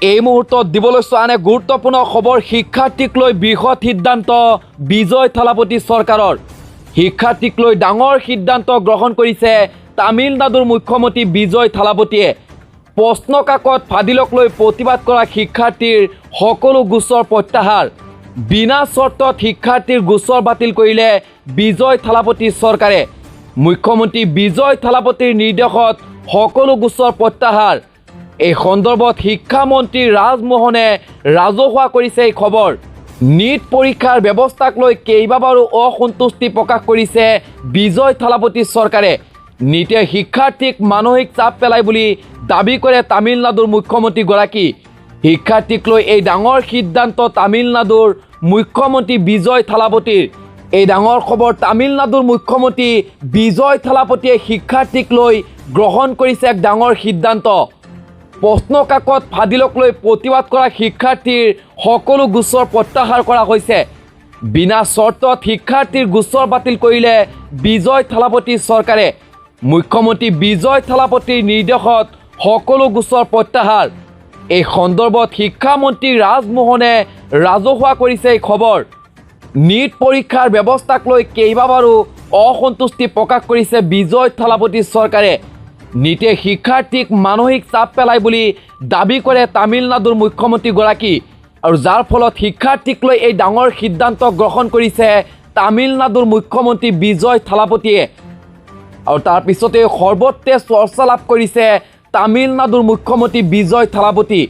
এই মুহূৰ্তত দিবলৈ আন এক গুৰুত্বপূৰ্ণ খবৰ শিক্ষাৰ্থীক লৈ বৃহৎ সিদ্ধান্ত বিজয় থালাপতি চৰকাৰৰ শিক্ষাৰ্থীক লৈ ডাঙৰ সিদ্ধান্ত গ্ৰহণ কৰিছে তামিলনাডুৰ মুখ্যমন্ত্ৰী বিজয় থালাপতিয়ে প্ৰশ্ন কাকত ফাদিলক লৈ প্ৰতিবাদ কৰা শিক্ষাৰ্থীৰ সকলো গোচৰ প্ৰত্যাহাৰ বিনা চৰ্তত শিক্ষাৰ্থীৰ গোচৰ বাতিল কৰিলে বিজয় থালাপতি চৰকাৰে মুখ্যমন্ত্ৰী বিজয় থালাপতিৰ নিৰ্দেশত সকলো গোচৰ প্ৰত্যাহাৰ এই সন্দৰ্ভত শিক্ষামন্ত্ৰী ৰাজমোহনে ৰাজহুৱা কৰিছে এই খবৰ নীট পৰীক্ষাৰ ব্যৱস্থাক লৈ কেইবাবাৰো অসন্তুষ্টি প্ৰকাশ কৰিছে বিজয় থালাপতি চৰকাৰে নীটে শিক্ষাৰ্থীক মানসিক চাপ পেলাই বুলি দাবী কৰে তামিলনাডুৰ মুখ্যমন্ত্ৰীগৰাকী শিক্ষাৰ্থীক লৈ এই ডাঙৰ সিদ্ধান্ত তামিলনাডুৰ মুখ্যমন্ত্ৰী বিজয় থালাপতিৰ এই ডাঙৰ খবৰ তামিলনাডুৰ মুখ্যমন্ত্ৰী বিজয় থালাপতিয়ে শিক্ষাৰ্থীক লৈ গ্ৰহণ কৰিছে এক ডাঙৰ সিদ্ধান্ত প্ৰশ্ন কাকত ফাদিলক লৈ প্ৰতিবাদ কৰা শিক্ষাৰ্থীৰ সকলো গোচৰ প্ৰত্যাহাৰ কৰা হৈছে বিনা চৰ্তত শিক্ষাৰ্থীৰ গোচৰ বাতিল কৰিলে বিজয় থালাপতি চৰকাৰে মুখ্যমন্ত্ৰী বিজয় থালাপতিৰ নিৰ্দেশত সকলো গোচৰ প্ৰত্যাহাৰ এই সন্দৰ্ভত শিক্ষামন্ত্ৰী ৰাজমোহনে ৰাজহুৱা কৰিছে এই খবৰ নীট পৰীক্ষাৰ ব্যৱস্থাক লৈ কেইবাবাৰো অসন্তুষ্টি প্ৰকাশ কৰিছে বিজয় থালাপতি চৰকাৰে নীটে শিক্ষাৰ্থীক মানসিক চাপ পেলাই বুলি দাবী কৰে তামিলনাডুৰ মুখ্যমন্ত্ৰীগৰাকী আৰু যাৰ ফলত শিক্ষাৰ্থীক লৈ এই ডাঙৰ সিদ্ধান্ত গ্ৰহণ কৰিছে তামিলনাডুৰ মুখ্যমন্ত্ৰী বিজয় থালাপতিয়ে আৰু তাৰ পিছতে সৰ্বত্ৰে চৰ্চা লাভ কৰিছে তামিলনাডুৰ মুখ্যমন্ত্ৰী বিজয় থালাপতি